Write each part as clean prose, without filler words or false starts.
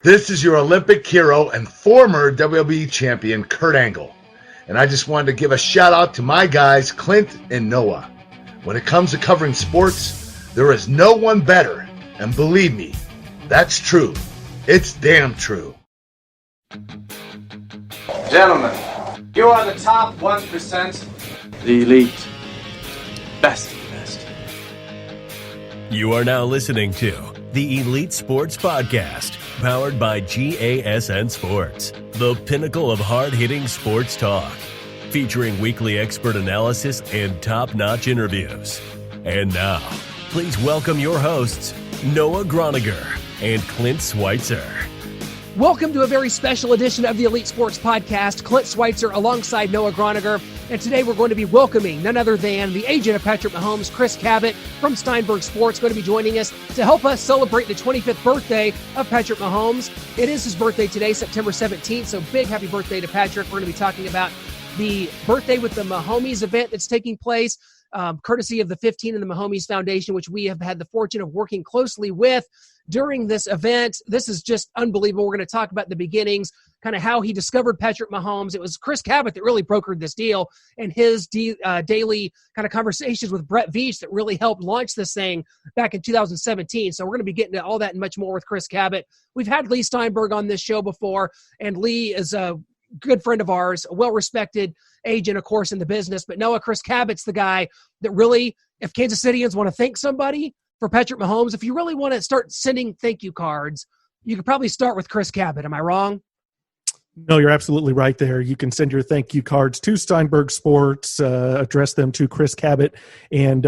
This is your Olympic hero and former WWE champion, Kurt Angle. And I just wanted to give a shout out to my guys, Clint and Noah. When it comes to covering sports, there is no one better. And believe me, that's true. It's damn true. Gentlemen, you are the top 1%. The elite. Best of the best. You are now listening to the Elite Sports Podcast, powered by GASN Sports, the pinnacle of hard-hitting sports talk, featuring weekly expert analysis and top-notch interviews. And now, please welcome your hosts, Noah Groniger and Clint Schweitzer. Welcome to a very special edition of the Elite Sports Podcast. Clint Schweitzer alongside Noah Groniger. And today we're going to be welcoming none other than the agent of Patrick Mahomes, Chris Cabott from Steinberg Sports, going to be joining us to help us celebrate the 25th birthday of Patrick Mahomes. It is his birthday today, September 17th, so big happy birthday to Patrick. We're going to be talking about the Birthday with the Mahomes event that's taking place, courtesy of the 15 and the Mahomes Foundation, which we have had the fortune of working closely with during this event. This is just unbelievable. We're going to talk about the beginnings, kind of how he discovered Patrick Mahomes. It was Chris Cabott that really brokered this deal, and his daily kind of conversations with Brett Veach that really helped launch this thing back in 2017. So we're going to be getting to all that and much more with Chris Cabott. We've had Lee Steinberg on this show before, and Lee is a good friend of ours, a well-respected agent, of course, in the business. But Noah, Chris Cabot's the guy that really, if Kansas Cityans want to thank somebody for Patrick Mahomes, if you really want to start sending thank you cards, you could probably start with Chris Cabott. Am I wrong? No, you're absolutely right there. You can send your thank you cards to Steinberg Sports, address them to Chris Cabott. And,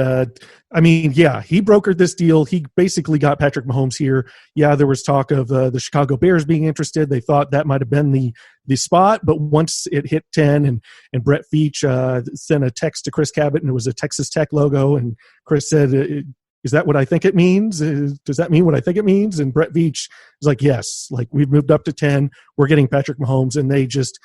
he brokered this deal. He basically got Patrick Mahomes here. Yeah, there was talk of the Chicago Bears being interested. They thought that might have been the spot. But once it hit 10 and Brett Veach sent a text to Chris Cabott, and it was a Texas Tech logo, and Chris said, is that what I think it means? Does that mean what I think it means? And Brett Veach was like, yes, like we've moved up to 10. We're getting Patrick Mahomes. And they just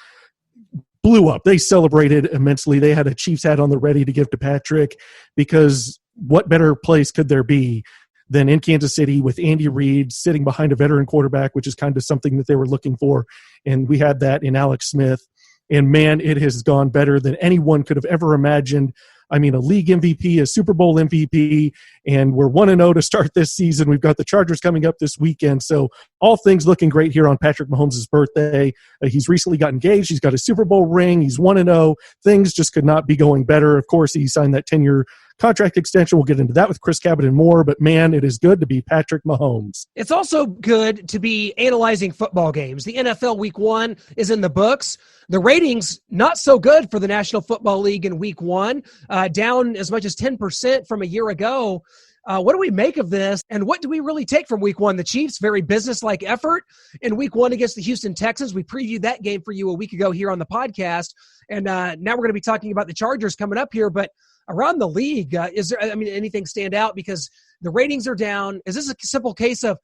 blew up. They celebrated immensely. They had a Chiefs hat on the ready to give to Patrick, because what better place could there be than in Kansas City with Andy Reid sitting behind a veteran quarterback, which is kind of something that they were looking for. And we had that in Alex Smith. And man, it has gone better than anyone could have ever imagined. I mean, a league MVP, a Super Bowl MVP, and we're 1-0 to start this season. We've got the Chargers coming up this weekend. So all things looking great here on Patrick Mahomes' birthday. He's recently got engaged. He's got a Super Bowl ring. He's 1-0. Things just could not be going better. Of course, he signed that 10-year contract extension. We'll get into that with Chris Cabott and more. But, man, it is good to be Patrick Mahomes. It's also good to be analyzing football games. The NFL Week 1 is in the books. The ratings, not so good for the National Football League in Week 1, down as much as 10% from a year ago. What do we make of this, and what do we really take from Week 1? The Chiefs, very business-like effort in Week 1 against the Houston Texans. We previewed that game for you a week ago here on the podcast, and now we're going to be talking about the Chargers coming up here. But around the league, is there anything stand out? Because the ratings are down. Is this a simple case of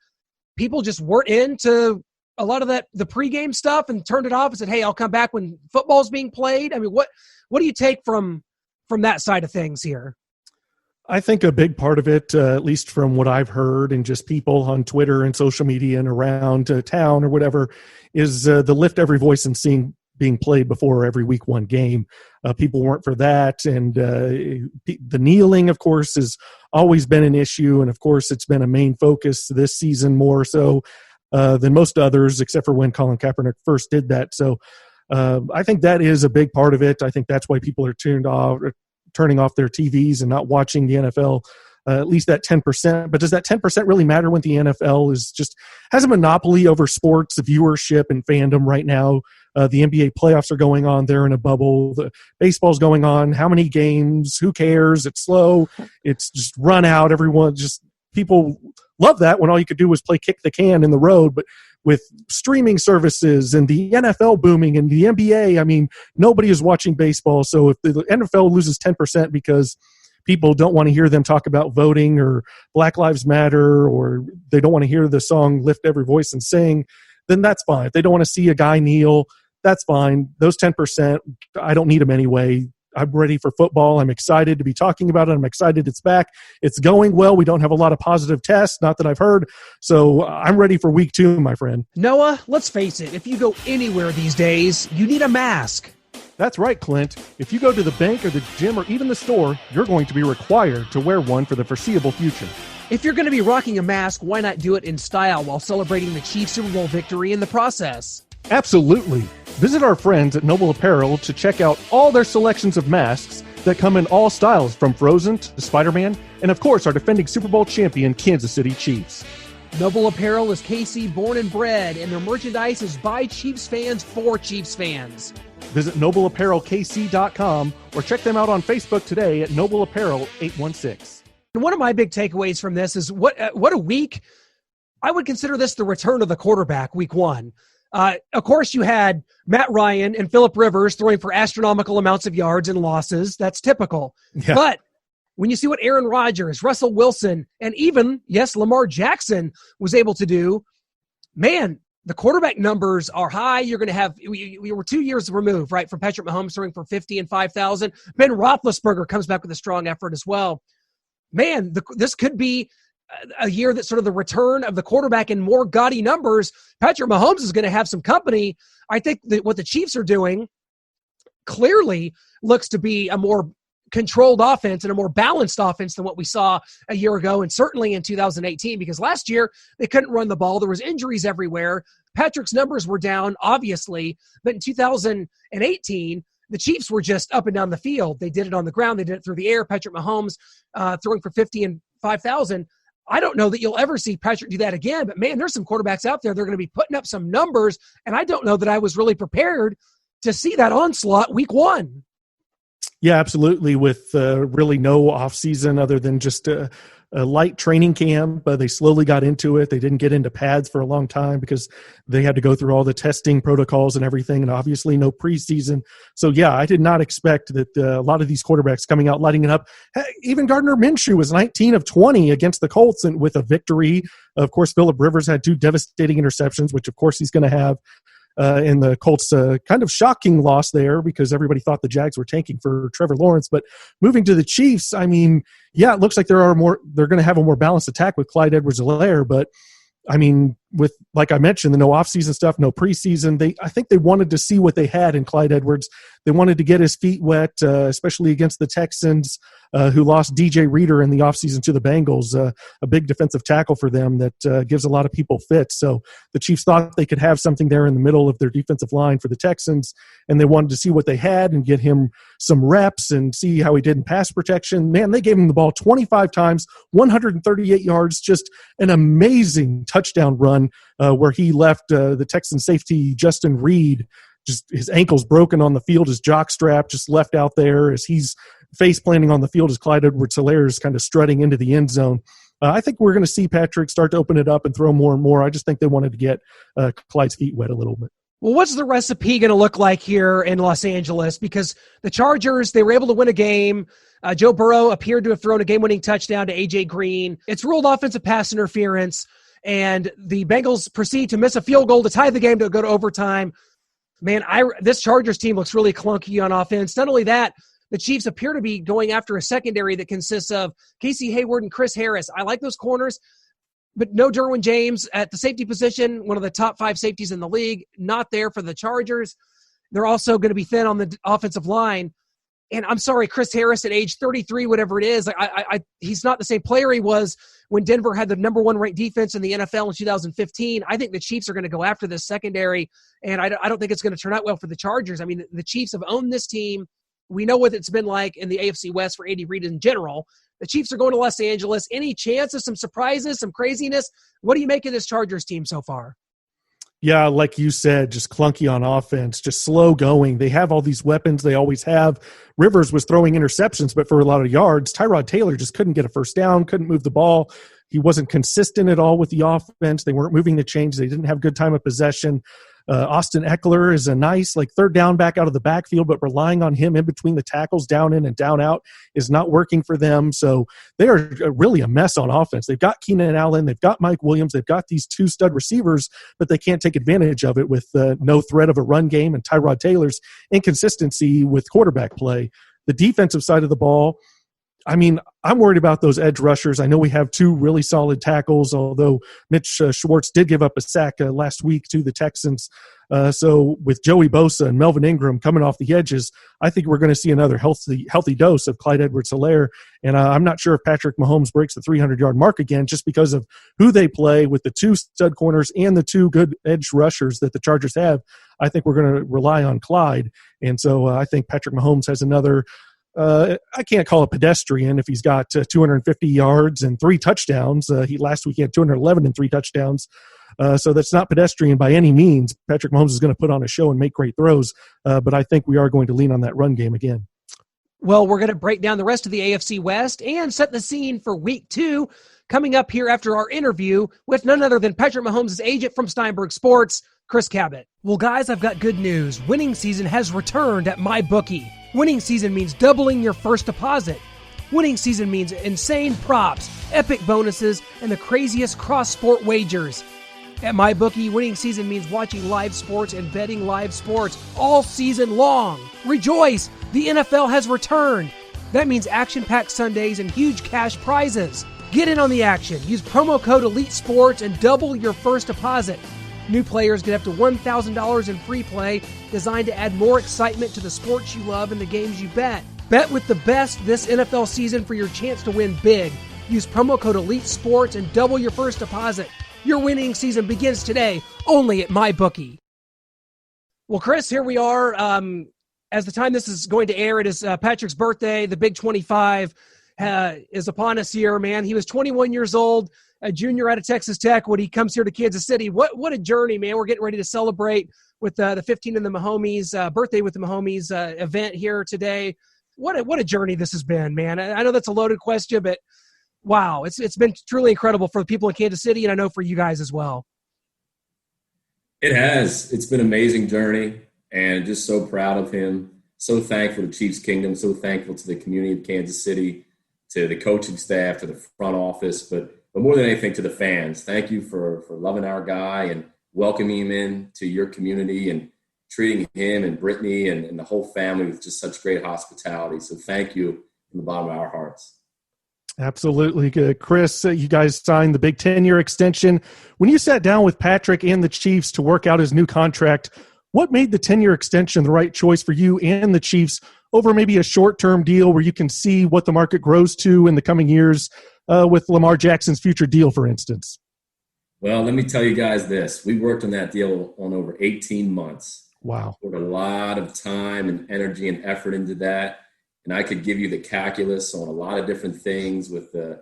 people just weren't into a lot of the pregame stuff and turned it off and said, hey, I'll come back when football's being played? I mean, what do you take from that side of things here? I think a big part of it, at least from what I've heard and just people on Twitter and social media and around town or whatever, is the lift every voice and seeing being played before every Week 1 game. People weren't for that. And the kneeling, of course, has always been an issue. And, of course, it's been a main focus this season more so than most others, except for when Colin Kaepernick first did that. So I think that is a big part of it. I think that's why people are turning off their TVs and not watching the NFL, at least that 10%. But does that 10% really matter when the NFL has a monopoly over sports viewership and fandom right now? The NBA playoffs are going on. They're in a bubble. The baseball's going on. How many games? Who cares? It's slow. It's just run out. People love that when all you could do was play kick the can in the road. But with streaming services and the NFL booming and the NBA, I mean, nobody is watching baseball. So if the NFL loses 10% because people don't want to hear them talk about voting or Black Lives Matter, or they don't want to hear the song Lift Every Voice and Sing, then that's fine. If they don't want to see a guy kneel, that's fine. Those 10%, I don't need them anyway. I'm ready for football. I'm excited to be talking about it. I'm excited it's back. It's going well. We don't have a lot of positive tests, not that I've heard. So I'm ready for week 2, my friend. Noah, let's face it. If you go anywhere these days, you need a mask. That's right, Clint. If you go to the bank or the gym or even the store, you're going to be required to wear one for the foreseeable future. If you're going to be rocking a mask, why not do it in style while celebrating the Chiefs Super Bowl victory in the process? Absolutely. Visit our friends at Noble Apparel to check out all their selections of masks that come in all styles, from Frozen to Spider-Man, and of course our defending Super Bowl champion Kansas City Chiefs. Noble Apparel is KC born and bred, and their merchandise is by Chiefs fans for Chiefs fans. Visit NobleApparelKC.com or check them out on Facebook today at Noble Apparel 816. And one of my big takeaways from this is what a week. I would consider this the return of the quarterback, week 1. Of course, you had Matt Ryan and Phillip Rivers throwing for astronomical amounts of yards and losses. That's typical. Yeah. But when you see what Aaron Rodgers, Russell Wilson, and even, yes, Lamar Jackson was able to do, man, the quarterback numbers are high. You're going to have, we were 2 years removed, right, from Patrick Mahomes throwing for 50 and 5,000. Ben Roethlisberger comes back with a strong effort as well. Man, this could be a year that's sort of the return of the quarterback in more gaudy numbers. Patrick Mahomes is going to have some company. I think that what the Chiefs are doing clearly looks to be a more controlled offense and a more balanced offense than what we saw a year ago, and certainly in 2018, because last year they couldn't run the ball. There was injuries everywhere. Patrick's numbers were down, obviously, but in 2018, the Chiefs were just up and down the field. They did it on the ground. They did it through the air. Patrick Mahomes throwing for 50 and 5,000. I don't know that you'll ever see Patrick do that again, but man, there's some quarterbacks out there. They're going to be putting up some numbers, and I don't know that I was really prepared to see that onslaught week 1. Yeah, absolutely. With really no off season other than just a light training camp. They slowly got into it. They didn't get into pads for a long time because they had to go through all the testing protocols and everything, and obviously no preseason. So, yeah, I did not expect that a lot of these quarterbacks coming out, lighting it up. Even Gardner Minshew was 19 of 20 against the Colts and with a victory. Of course, Phillip Rivers had 2 devastating interceptions, which, of course, he's going to have. In the Colts' kind of shocking loss there because everybody thought the Jags were tanking for Trevor Lawrence. But moving to the Chiefs, I mean, yeah, it looks like they're going to have a more balanced attack with Clyde Edwards-Helaire. But, I mean, with, like I mentioned, the no offseason stuff, no preseason, I think they wanted to see what they had in Clyde Edwards. They wanted to get his feet wet, especially against the Texans, who lost DJ Reader in the offseason to the Bengals, a big defensive tackle for them that gives a lot of people fits. So the Chiefs thought they could have something there in the middle of their defensive line for the Texans, and they wanted to see what they had and get him some reps and see how he did in pass protection. Man, they gave him the ball 25 times, 138 yards, just an amazing touchdown run where he left the Texan safety Justin Reed, just his ankles broken on the field, his jock strap just left out there as he's face planting on the field as Clyde Edwards-Helaire is kind of strutting into the end zone. I think we're going to see Patrick start to open it up and throw more and more. I just think they wanted to get Clyde's feet wet a little bit. Well, what's the recipe going to look like here in Los Angeles? Because the Chargers, they were able to win a game. Joe Burrow appeared to have thrown a game-winning touchdown to A.J. Green. It's ruled offensive pass interference, and the Bengals proceed to miss a field goal to tie the game to go to overtime. Man, this Chargers team looks really clunky on offense. Not only that, the Chiefs appear to be going after a secondary that consists of Casey Hayward and Chris Harris. I like those corners, but no Derwin James at the safety position, one of the top 5 safeties in the league, not there for the Chargers. They're also going to be thin on the offensive line. And I'm sorry, Chris Harris at age 33, whatever it is, he's not the same player he was when Denver had the number 1 ranked defense in the NFL in 2015. I think the Chiefs are going to go after this secondary, and I don't think it's going to turn out well for the Chargers. I mean, the Chiefs have owned this team. We know what it's been like in the AFC West for Andy Reid in general. The Chiefs are going to Los Angeles. Any chance of some surprises, some craziness? What do you make of this Chargers team so far? Yeah, like you said, just clunky on offense, just slow going. They have all these weapons they always have. Rivers was throwing interceptions, but for a lot of yards. Tyrod Taylor just couldn't get a first down, couldn't move the ball. He wasn't consistent at all with the offense. They weren't moving the chains. They didn't have good time of possession. Austin Eckler is a nice third down back out of the backfield, but relying on him in between the tackles, down in and down out, is not working for them. So they are really a mess on offense. They've got Keenan Allen, they've got Mike Williams, they've got these 2 stud receivers, but they can't take advantage of it with no threat of a run game and Tyrod Taylor's inconsistency with quarterback play. The defensive side of the ball, I mean, I'm worried about those edge rushers. I know we have two really solid tackles, although Mitch Schwartz did give up a sack last week to the Texans. So with Joey Bosa and Melvin Ingram coming off the edges, I think we're going to see another healthy dose of Clyde Edwards-Helaire. And I'm not sure if Patrick Mahomes breaks the 300-yard mark again just because of who they play with the two stud corners and the two good edge rushers that the Chargers have. I think we're going to rely on Clyde. And so I think Patrick Mahomes has another I can't call it pedestrian if he's got 250 yards and 3 touchdowns. Last week he had 211 and 3 touchdowns. So that's not pedestrian by any means. Patrick Mahomes is going to put on a show and make great throws, but I think we are going to lean on that run game again. Well, we're going to break down the rest of the AFC West and set the scene for Week 2 coming up here after our interview with none other than Patrick Mahomes' agent from Steinberg Sports, Chris Cabott. Well, guys, I've got good news. Winning season has returned at MyBookie. Winning season means doubling your first deposit. Winning season means insane props, epic bonuses, and the craziest cross-sport wagers. At MyBookie, winning season means watching live sports and betting live sports all season long. Rejoice! The NFL has returned. That means action-packed Sundays and huge cash prizes. Get in on the action. Use promo code ELITESPORTS and double your first deposit. New players get up to $1,000 in free play, designed to add more excitement to the sports you love and the games you bet. Bet with the best this NFL season for your chance to win big. Use promo code ELITESPORTS and double your first deposit. Your winning season begins today, only at MyBookie. Well, Chris, here we are. As the time this is going to air, it is Patrick's birthday. The Big 25 is upon us here, man. He was 21 years old, a junior out of Texas Tech when he comes here to Kansas City. What a journey, man. We're getting ready to celebrate with the 15 and the Mahomes, birthday with the Mahomes event here today. What a journey this has been, man. I know that's a loaded question, but wow, it's been truly incredible for the people in Kansas City, and I know for you guys as well. It has. It's been an amazing journey, and just so proud of him. So thankful to Chiefs Kingdom, so thankful to the community of Kansas City, to the coaching staff, to the front office, but more than anything to the fans. Thank you for loving our guy and welcoming him in to your community and treating him and Brittany and the whole family with just such great hospitality. So thank you from the bottom of our hearts. Absolutely. Chris, you guys signed the big 10-year extension. When you sat down with Patrick and the Chiefs to work out his new contract, what made the 10-year extension the right choice for you and the Chiefs over maybe a short-term deal where you can see what the market grows to in the coming years with Lamar Jackson's future deal, for instance? Well, let me tell you guys this. We worked on that deal on over 18 months. Wow. Put a lot of time and energy and effort into that. And I could give you the calculus on a lot of different things with the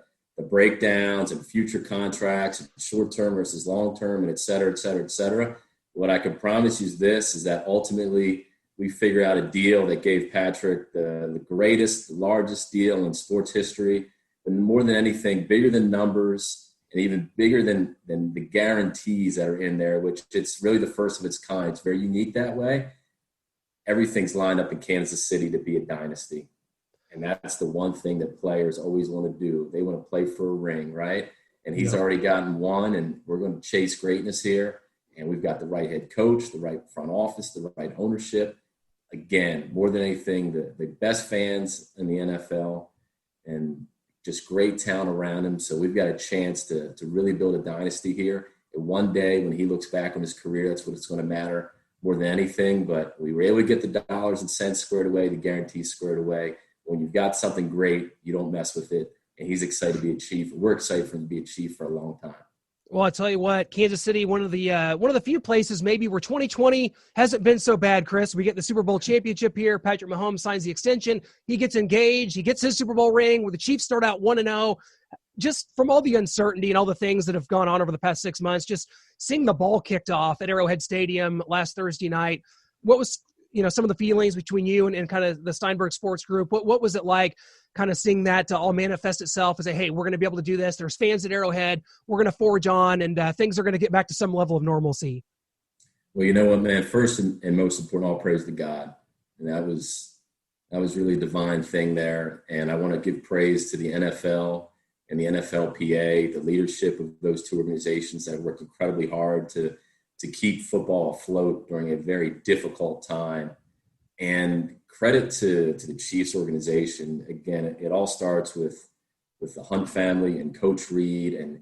breakdowns and future contracts, short-term versus long-term, and et cetera, et cetera, et cetera. What I can promise you is that ultimately we figure out a deal that gave Patrick the greatest, largest deal in sports history, and more than anything, bigger than numbers and even bigger than the guarantees that are in there, which it's really the first of its kind. It's very unique that way. Everything's lined up in Kansas City to be a dynasty. And that's the one thing that players always want to do. They want to play for a ring, right? And he's already gotten one, and we're going to chase greatness here. And we've got the right head coach, the right front office, the right ownership. Again, more than anything, the best fans in the NFL and just great talent around him. So we've got a chance to really build a dynasty here. And one day when he looks back on his career, that's what it's going to matter more than anything. But we were able to get the dollars and cents squared away, the guarantees squared away. When you've got something great, you don't mess with it. And he's excited to be a Chief. We're excited for him to be a Chief for a long time. Well, I tell you what, Kansas City, one of the few places maybe where 2020 hasn't been so bad, Chris. We get the Super Bowl championship here. Patrick Mahomes signs the extension. He gets engaged. He gets his Super Bowl ring where the Chiefs start out 1-0. Just from all the uncertainty and all the things that have gone on over the past 6 months, just seeing the ball kicked off at Arrowhead Stadium last Thursday night, what was some of the feelings between you and kind of the Steinberg Sports Group? What was it like kind of seeing that all manifest itself and say, hey, we're going to be able to do this. There's fans at Arrowhead. We're going to forge on, and things are going to get back to some level of normalcy. Well, you know what, man? First and most important, all praise to God. And that was really a divine thing there. And I want to give praise to the NFL and the NFLPA, the leadership of those two organizations that have worked incredibly hard to keep football afloat during a very difficult time. And credit to the Chiefs organization. Again, it all starts with the Hunt family and Coach Reed, and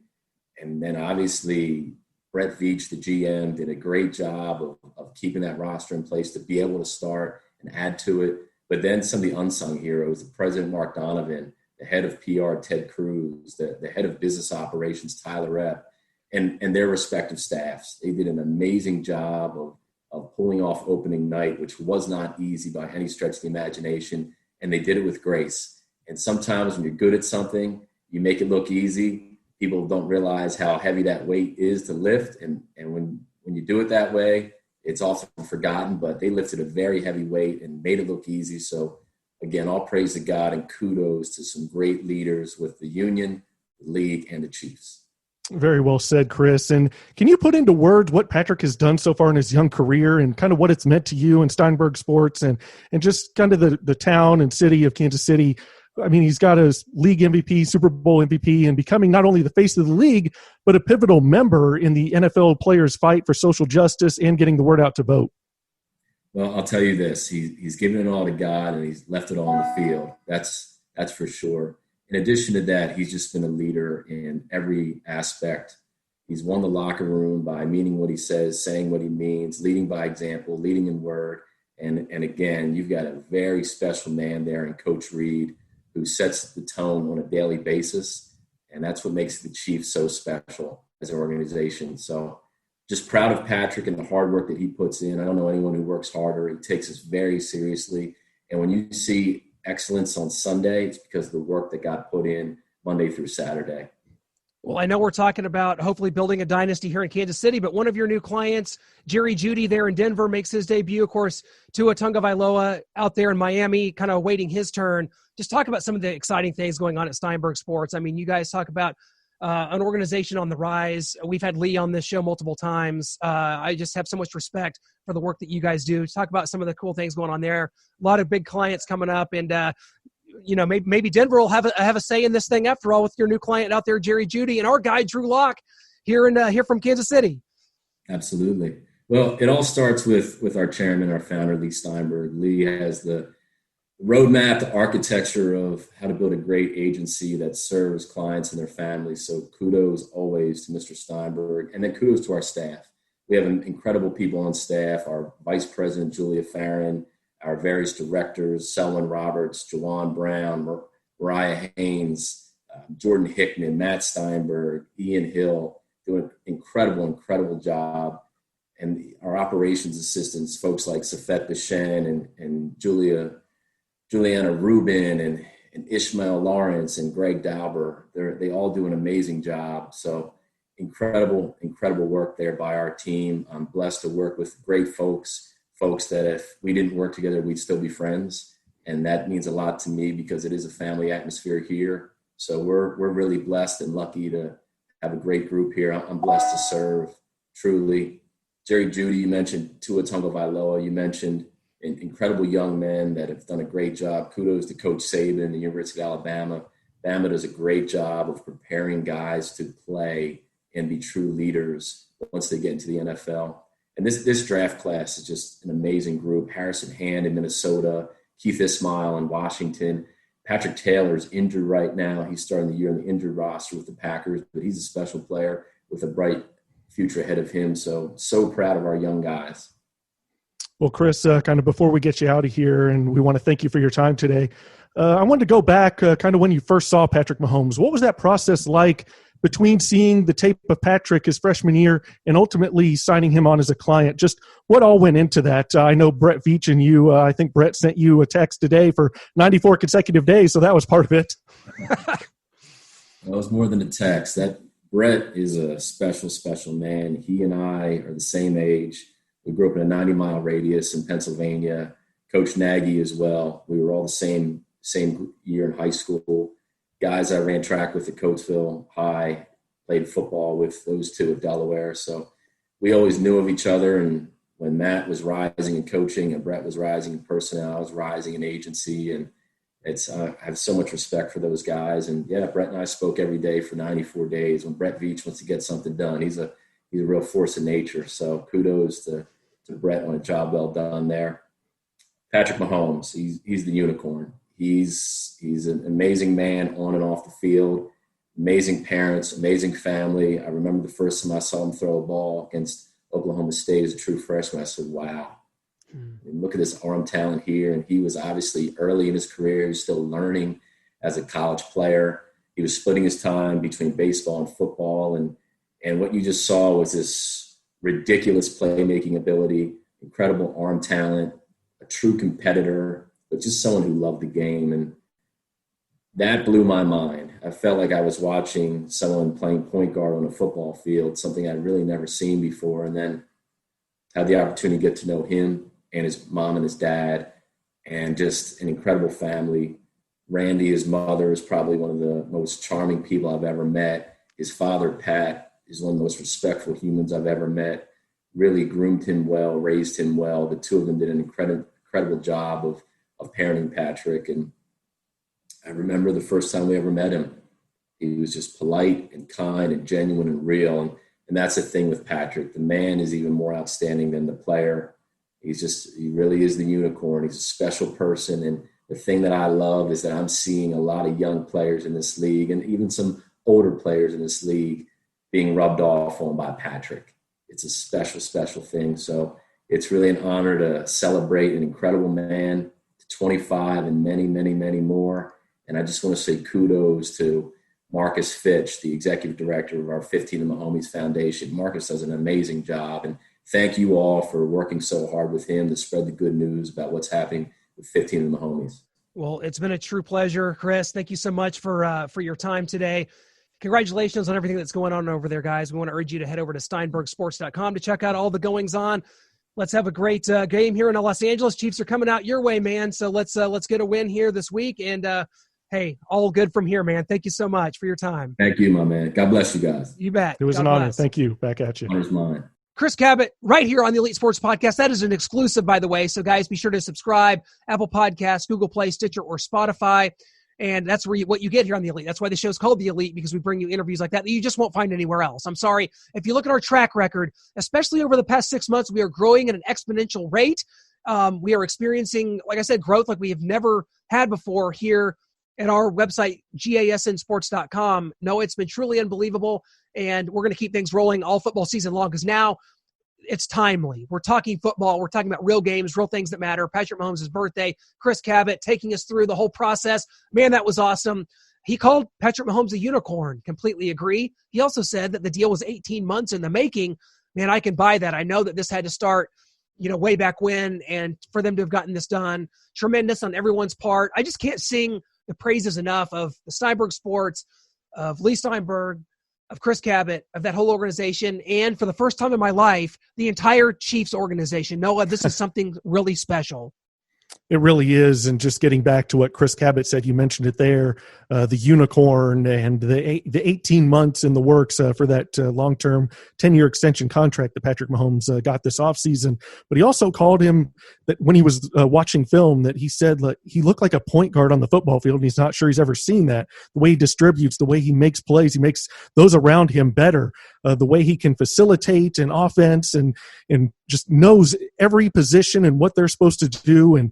then obviously Brett Veach, the GM, did a great job of keeping that roster in place to be able to start and add to it. But then some of the unsung heroes, the president, Mark Donovan, the head of PR, Ted Cruz, the head of business operations, Tyler Repp, and their respective staffs. They did an amazing job of pulling off opening night, which was not easy by any stretch of the imagination, and they did it with grace. And sometimes when you're good at something, you make it look easy. People don't realize how heavy that weight is to lift, and when you do it that way, it's often forgotten, but they lifted a very heavy weight and made it look easy. So again, all praise to God and kudos to some great leaders with the union, the league, and the Chiefs. Very well said, Chris. And can you put into words what Patrick has done so far in his young career and kind of what it's meant to you and Steinberg Sports and just kind of the town and city of Kansas City? I mean, he's got a league MVP, Super Bowl MVP, and becoming not only the face of the league, but a pivotal member in the NFL players' fight for social justice and getting the word out to vote. Well, I'll tell you this. He's given it all to God, and he's left it all on the field. That's for sure. In addition to that, he's just been a leader in every aspect. He's won the locker room by meaning what he says, saying what he means, leading by example, leading in word. And again, you've got a very special man there in Coach Reed, who sets the tone on a daily basis. And that's what makes the Chiefs so special as an organization. So just proud of Patrick and the hard work that he puts in. I don't know anyone who works harder. He takes this very seriously. And when you see excellence on Sunday, it's because of the work that got put in Monday through Saturday. Well, I know we're talking about hopefully building a dynasty here in Kansas City, but one of your new clients, Jerry Jeudy there in Denver, makes his debut. Of course, Tua Tagovailoa out there in Miami, kind of awaiting his turn. Just talk about some of the exciting things going on at Steinberg Sports. I mean, you guys talk about an organization on the rise. We've had Lee on this show multiple times. I just have so much respect for the work that you guys do. Talk about some of the cool things going on there. A lot of big clients coming up, and maybe Denver will have a say in this thing after all with your new client out there, Jerry Jeudy, and our guy Drew Lock here from Kansas City. Absolutely. Well, it all starts with our chairman, our founder, Lee Steinberg. Lee has the roadmap, the architecture of how to build a great agency that serves clients and their families. So kudos always to Mr. Steinberg, and then kudos to our staff. We have incredible people on staff, our Vice President, Julia Farron, our various directors, Selwyn Roberts, Jawan Brown, Mariah Haynes, Jordan Hickman, Matt Steinberg, Ian Hill, doing an incredible job. And our operations assistants, folks like Safet Bishen and Juliana Rubin and Ishmael Lawrence and Greg Dauber, they all do an amazing job. So incredible work there by our team. I'm blessed to work with great folks that if we didn't work together, we'd still be friends. And that means a lot to me because it is a family atmosphere here. So we're really blessed and lucky to have a great group here. I'm blessed to serve, truly. Jerry Jeudy, you mentioned Tua Tagovailoa, you mentioned incredible young men that have done a great job. Kudos to Coach Saban, the University of Alabama. Bama does a great job of preparing guys to play and be true leaders once they get into the NFL. And this draft class is just an amazing group. Harrison Hand in Minnesota, Keith Ismail in Washington. Patrick Taylor's injured right now. He's starting the year on the injured roster with the Packers, but he's a special player with a bright future ahead of him. So proud of our young guys. Well, Chris, kind of before we get you out of here, and we want to thank you for your time today, I wanted to go back kind of when you first saw Patrick Mahomes. What was that process like between seeing the tape of Patrick his freshman year and ultimately signing him on as a client? Just what all went into that? I know Brett Veach and you, I think Brett sent you a text today for 94 consecutive days, so that was part of it. That was more than a text. That Brett is a special man. He and I are the same age. We grew up in a 90-mile radius in Pennsylvania. Coach Nagy as well. We were all the same year in high school. Guys I ran track with at Coatesville High, played football with those two at Delaware. So we always knew of each other. And when Matt was rising in coaching and Brett was rising in personnel, I was rising in agency. And I have so much respect for those guys. And, yeah, Brett and I spoke every day for 94 days. When Brett Veach wants to get something done, he's a real force of nature. So kudos to Brett on a job well done there. Patrick Mahomes. He's the unicorn. He's an amazing man on and off the field. Amazing parents, amazing family. I remember the first time I saw him throw a ball against Oklahoma State as a true freshman. I said, wow, and look at this arm talent here. And he was obviously early in his career. He was still learning as a college player. He was splitting his time between baseball and football. And what you just saw was this ridiculous playmaking ability, incredible arm talent, a true competitor, but just someone who loved the game. And that blew my mind. I felt like I was watching someone playing point guard on a football field, something I'd really never seen before. And then had the opportunity to get to know him and his mom and his dad, and just an incredible family. Randy, his mother, is probably one of the most charming people I've ever met. His father, Pat, is one of the most respectful humans I've ever met. Really groomed him well, raised him well. The two of them did an incredible job of parenting Patrick. And I remember the first time we ever met him. He was just polite and kind and genuine and real. And that's the thing with Patrick. The man is even more outstanding than the player. He really is the unicorn. He's a special person. And the thing that I love is that I'm seeing a lot of young players in this league, and even some older players in this league, being rubbed off on by Patrick. It's a special, special thing. So it's really an honor to celebrate an incredible man, 25 and many, many, many more. And I just want to say kudos to Marcus Fitch, the executive director of our 15 of Mahomes Foundation. Marcus does an amazing job. And thank you all for working so hard with him to spread the good news about what's happening with 15 of Mahomes. Well, it's been a true pleasure, Chris. Thank you so much for your time today. Congratulations on everything that's going on over there, guys. We want to urge you to head over to steinbergsports.com to check out all the goings on. Let's have a great game here in Los Angeles. Chiefs are coming out your way, man. So let's get a win here this week. And hey, all good from here, man. Thank you so much for your time. Thank you, my man. God bless you guys. You bet. It was an honor. Thank you. Back at you. Honor's mine. Chris Cabott, right here on the Elite Sports Podcast. That is an exclusive, by the way. So, guys, be sure to subscribe. Apple Podcasts, Google Play, Stitcher, or Spotify. And that's where what you get here on the Elite. That's why the show's called the Elite, because we bring you interviews like that you just won't find anywhere else. I'm sorry. If you look at our track record, especially over the past 6 months, we are growing at an exponential rate. We are experiencing, like I said, growth like we have never had before here at our website, GASNsports.com. No, it's been truly unbelievable. And we're going to keep things rolling all football season long, because now it's timely. We're talking football. We're talking about real games, real things that matter. Patrick Mahomes' birthday, Chris Cabott taking us through the whole process. Man, that was awesome. He called Patrick Mahomes a unicorn. Completely agree. He also said that the deal was 18 months in the making. Man, I can buy that. I know that this had to start, way back when, and for them to have gotten this done, tremendous on everyone's part. I just can't sing the praises enough of the Steinberg Sports, of Lee Steinberg, of Chris Cabott, of that whole organization, and for the first time in my life, the entire Chiefs organization. Noah, this is something really special. It really is. And just getting back to what Chris Cabott said, you mentioned it there, the unicorn and the 18 months in the works for that long-term 10-year extension contract that Patrick Mahomes got this offseason. But he also called him, that when he was watching film, that he said he looked like a point guard on the football field, and he's not sure he's ever seen that. The way he distributes, the way he makes plays, he makes those around him better. The way he can facilitate an offense and just knows every position and what they're supposed to do, and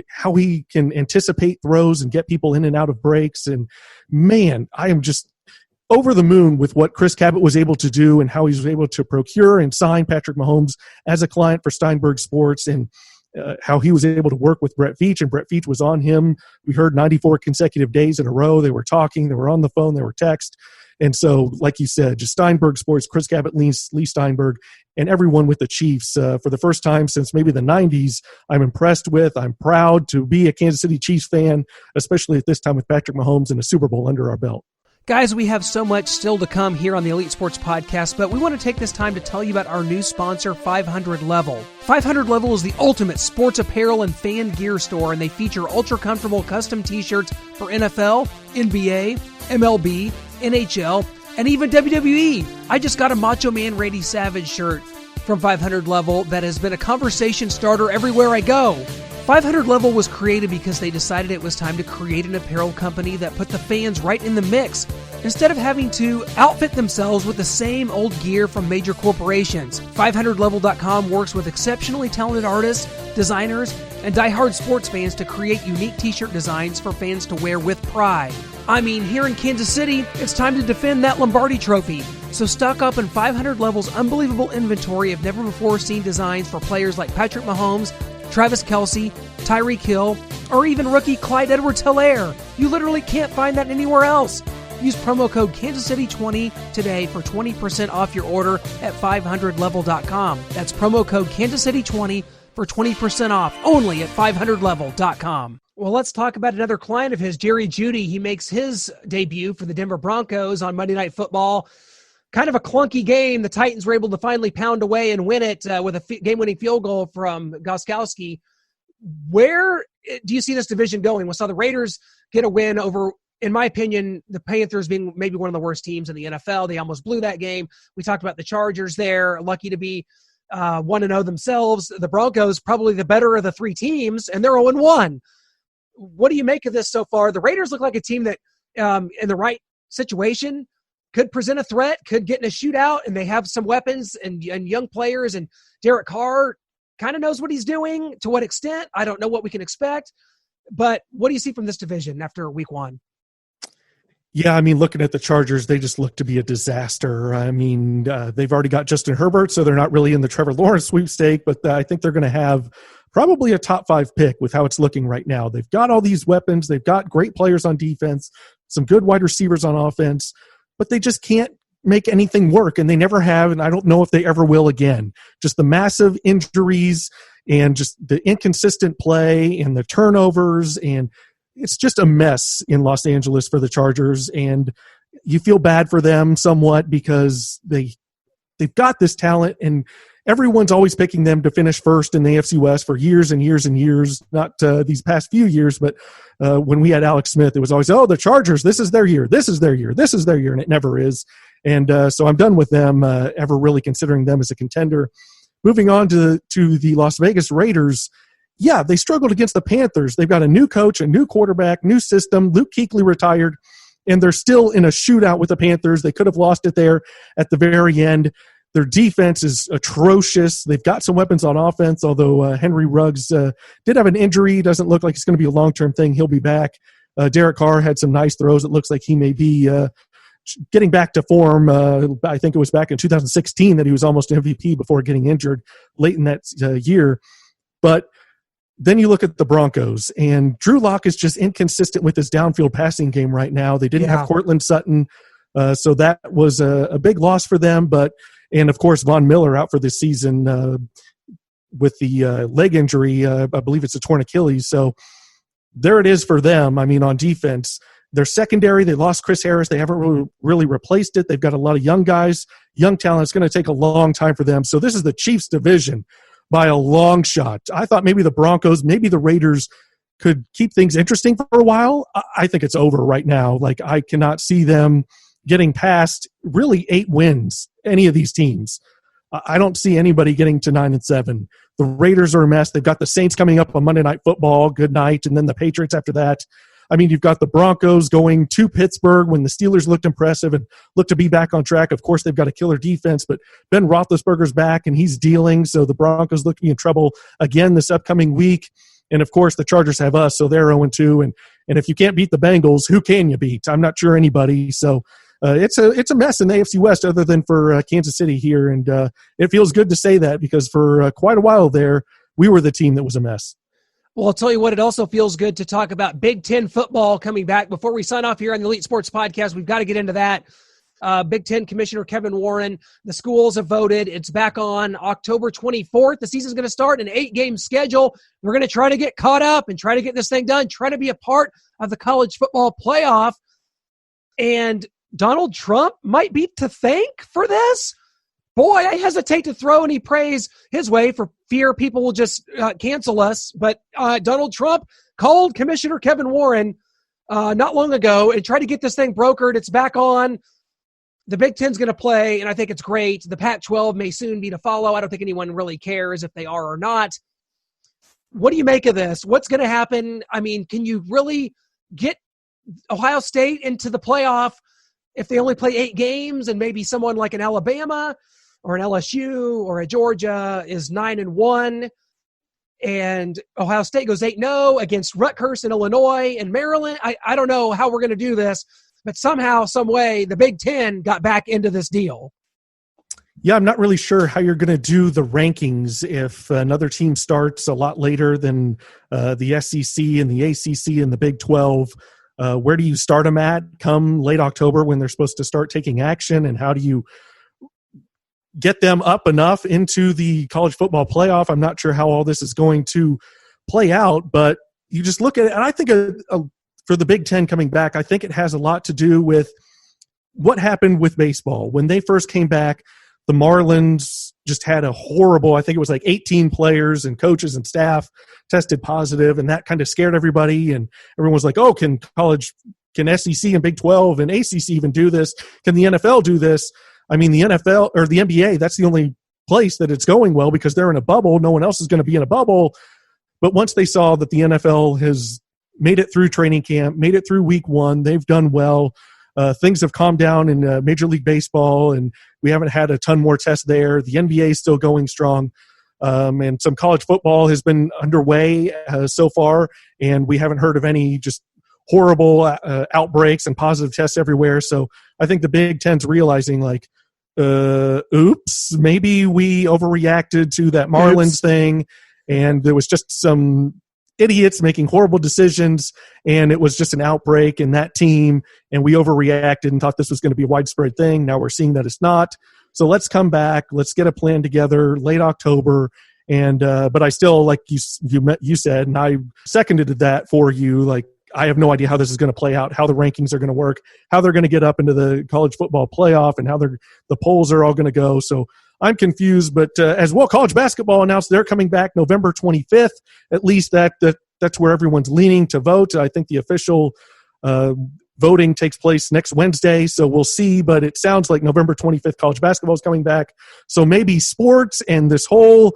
how he can anticipate throws and get people in and out of breaks. And man, I am just over the moon with what Chris Cabott was able to do, and how he was able to procure and sign Patrick Mahomes as a client for Steinberg Sports, and how he was able to work with Brett Veach, and Brett Veach was on him. We heard 94 consecutive days in a row. They were talking, they were on the phone, they were text. And so, like you said, just Steinberg Sports, Chris Cabott, Lee Steinberg, and everyone with the Chiefs. For the first time since maybe the 90s, I'm impressed with. I'm proud to be a Kansas City Chiefs fan, especially at this time with Patrick Mahomes and a Super Bowl under our belt. Guys, we have so much still to come here on the Elite Sports Podcast, but we want to take this time to tell you about our new sponsor, 500 Level. 500 Level is the ultimate sports apparel and fan gear store, and they feature ultra-comfortable custom t-shirts for NFL, NBA, MLB, NHL, and even WWE. I just got a Macho Man Randy Savage shirt from 500 Level that has been a conversation starter everywhere I go. 500 Level was created because they decided it was time to create an apparel company that put the fans right in the mix. instead of having to outfit themselves with the same old gear from major corporations. 500level.com works with exceptionally talented artists, designers, and diehard sports fans to create unique t-shirt designs for fans to wear with pride. I mean, here in Kansas City, it's time to defend that Lombardi trophy. So stock up in 500 Level's unbelievable inventory of never-before-seen designs for players like Patrick Mahomes, Travis Kelce, Tyreek Hill, or even rookie Clyde Edwards-Helaire. You literally can't find that anywhere else. Use promo code KansasCity20 today for 20% off your order at 500level.com. That's promo code KansasCity20 for 20% off only at 500level.com. Well, let's talk about another client of his, Jerry Jeudy. He makes his debut for the Denver Broncos on Monday Night Football. Kind of a clunky game. The Titans were able to finally pound away and win it with a game-winning field goal from Gostkowski. Where do you see this division going? We saw the Raiders get a win over, in my opinion, the Panthers being maybe one of the worst teams in the NFL. They almost blew that game. We talked about the Chargers there, lucky to be 1-0 themselves. The Broncos, probably the better of the three teams, and they're 0-1. What do you make of this so far? The Raiders look like a team that, in the right situation, could present a threat, could get in a shootout, and they have some weapons and young players, and Derek Carr kind of knows what he's doing. To what extent, I don't know what we can expect. But what do you see from this division after week one? Yeah, I mean, looking at the Chargers, they just look to be a disaster. I mean, they've already got Justin Herbert, so they're not really in the Trevor Lawrence sweepstake, but I think they're going to have probably a top 5 pick with how it's looking right now. They've got all these weapons. They've got great players on defense, some good wide receivers on offense, but they just can't make anything work, and they never have, and I don't know if they ever will again. Just the massive injuries and just the inconsistent play and the turnovers, and it's just a mess in Los Angeles for the Chargers, and you feel bad for them somewhat because they've got this talent, and everyone's always picking them to finish first in the AFC West for years and years and years, not these past few years, but when we had Alex Smith, it was always, the Chargers, this is their year, this is their year, this is their year, and it never is. And so I'm done with them ever really considering them as a contender. Moving on to the Las Vegas Raiders, yeah, they struggled against the Panthers. They've got a new coach, a new quarterback, new system. Luke Kuechly retired, and they're still in a shootout with the Panthers. They could have lost it there at the very end. Their defense is atrocious. They've got some weapons on offense, although Henry Ruggs did have an injury. Doesn't look like it's going to be a long-term thing. He'll be back. Derek Carr had some nice throws. It looks like he may be getting back to form. I think it was back in 2016 that he was almost MVP before getting injured late in that year. But then you look at the Broncos, and Drew Lock is just inconsistent with his downfield passing game right now. They didn't have Cortland Sutton, so that was a big loss for them. And, of course, Von Miller out for this season with the leg injury. I believe it's a torn Achilles. So there it is for them. I mean, on defense, their secondary, they lost Chris Harris. They haven't really replaced it. They've got a lot of young guys, young talent. It's going to take a long time for them. So this is the Chiefs division by a long shot. I thought maybe the Broncos, maybe the Raiders could keep things interesting for a while. I think it's over right now. Like, I cannot see them getting past really 8 wins, any of these teams. I don't see anybody getting to 9-7. The Raiders are a mess. They've got the Saints coming up on Monday Night Football. Good night. And then the Patriots after that. I mean, you've got the Broncos going to Pittsburgh when the Steelers looked impressive and looked to be back on track. Of course, they've got a killer defense, but Ben Roethlisberger's back and he's dealing. So the Broncos look to be in trouble again this upcoming week. And, of course, the Chargers have us, so they're 0-2. And if you can't beat the Bengals, who can you beat? I'm not sure anybody. So it's a mess in the AFC West other than for Kansas City here. And it feels good to say that because for quite a while there, we were the team that was a mess. Well, I'll tell you what, it also feels good to talk about Big Ten football coming back. Before we sign off here on the Elite Sports Podcast, we've got to get into that. Big Ten Commissioner Kevin Warren, the schools have voted. It's back on October 24th. The season's going to start, an 8-game schedule. We're going to try to get caught up and try to get this thing done, try to be a part of the college football playoff. And Donald Trump might be to thank for this. Boy, I hesitate to throw any praise his way for fear people will just cancel us. But Donald Trump called Commissioner Kevin Warren not long ago and tried to get this thing brokered. It's back on. The Big Ten's going to play, and I think it's great. The Pac-12 may soon be to follow. I don't think anyone really cares if they are or not. What do you make of this? What's going to happen? I mean, can you really get Ohio State into the playoff if they only play 8 games and maybe someone like an Alabama or an LSU or a Georgia is 9-1 and Ohio State goes 8-0 against Rutgers and Illinois and Maryland, I don't know how we're going to do this, but somehow, some way, the Big Ten got back into this deal. Yeah, I'm not really sure how you're going to do the rankings if another team starts a lot later than the SEC and the ACC and the Big 12. Where do you start them at come late October when they're supposed to start taking action, and how do you get them up enough into the college football playoff? I'm not sure how all this is going to play out, but you just look at it, and I think for the Big Ten coming back, I think it has a lot to do with what happened with baseball. When they first came back, the Marlins just had a horrible, I think it was like 18 players and coaches and staff tested positive, and that kind of scared everybody. And everyone was like, oh, can SEC and Big 12 and ACC even do this? Can the NFL do this? I mean, the NFL or the NBA, that's the only place that it's going well because they're in a bubble. No one else is going to be in a bubble. But once they saw that the NFL has made it through training camp, made it through week 1, they've done well. Things have calmed down in Major League Baseball, and we haven't had a ton more tests there. The NBA is still going strong, and some college football has been underway so far, and we haven't heard of any just horrible outbreaks and positive tests everywhere. So I think the Big Ten's realizing, like, oops, maybe we overreacted to that Marlins thing, and there was just some idiots making horrible decisions, and it was just an outbreak in that team, and we overreacted and thought this was going to be a widespread thing. Now we're seeing that it's not. So let's come back. Let's get a plan together late October. And but I still, like you said, and I seconded that for you, like, I have no idea how this is going to play out, how the rankings are going to work, how they're going to get up into the college football playoff, and how the polls are all going to go. So I'm confused, but as well, college basketball announced they're coming back November 25th. At least that's where everyone's leaning to vote. I think the official voting takes place next Wednesday, so we'll see. But it sounds like November 25th, college basketball is coming back. So maybe sports and this whole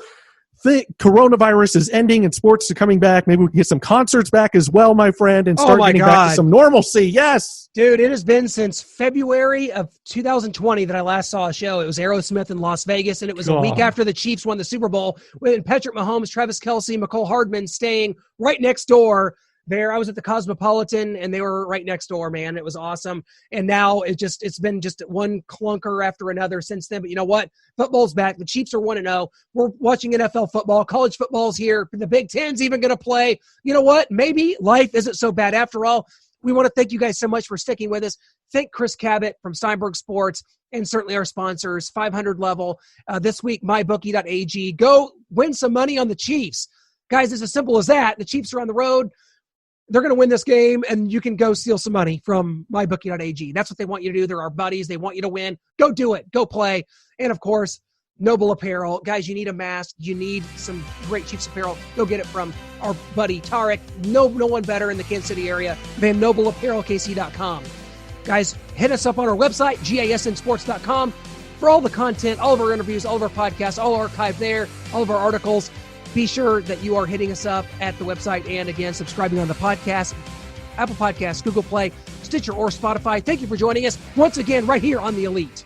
coronavirus is ending and sports are coming back. Maybe we can get some concerts back as well, my friend, and start getting back to some normalcy. Yes. Dude, it has been since February of 2020 that I last saw a show. It was Aerosmith in Las Vegas, and it was a week after the Chiefs won the Super Bowl with Patrick Mahomes, Travis Kelce, McCole Hardman staying right next door there. I was at the Cosmopolitan, and they were right next door, man. It was awesome. And now it's been just one clunker after another since then. But you know what? Football's back. The Chiefs are 1-0. We're watching NFL football. College football's here. The Big Ten's even going to play. You know what? Maybe life isn't so bad after all. We want to thank you guys so much for sticking with us. Thank Chris Cabott from Steinberg Sports and certainly our sponsors, 500 level. This week, mybookie.ag. Go win some money on the Chiefs. Guys, it's as simple as that. The Chiefs are on the road. They're going to win this game, and you can go steal some money from mybookie.ag. That's what they want you to do. They're our buddies. They want you to win. Go do it. Go play. And, of course, Noble Apparel. Guys, you need a mask. You need some great Chiefs apparel. Go get it from our buddy Tarek. No one better in the Kansas City area than Noble Apparel, KC.Now. Guys, hit us up on our website, gasnsports.com, for all the content, all of our interviews, all of our podcasts, all archived there, all of our articles. Be sure that you are hitting us up at the website and, again, subscribing on the podcast, Apple Podcasts, Google Play, Stitcher, or Spotify. Thank you for joining us once again right here on The Elite.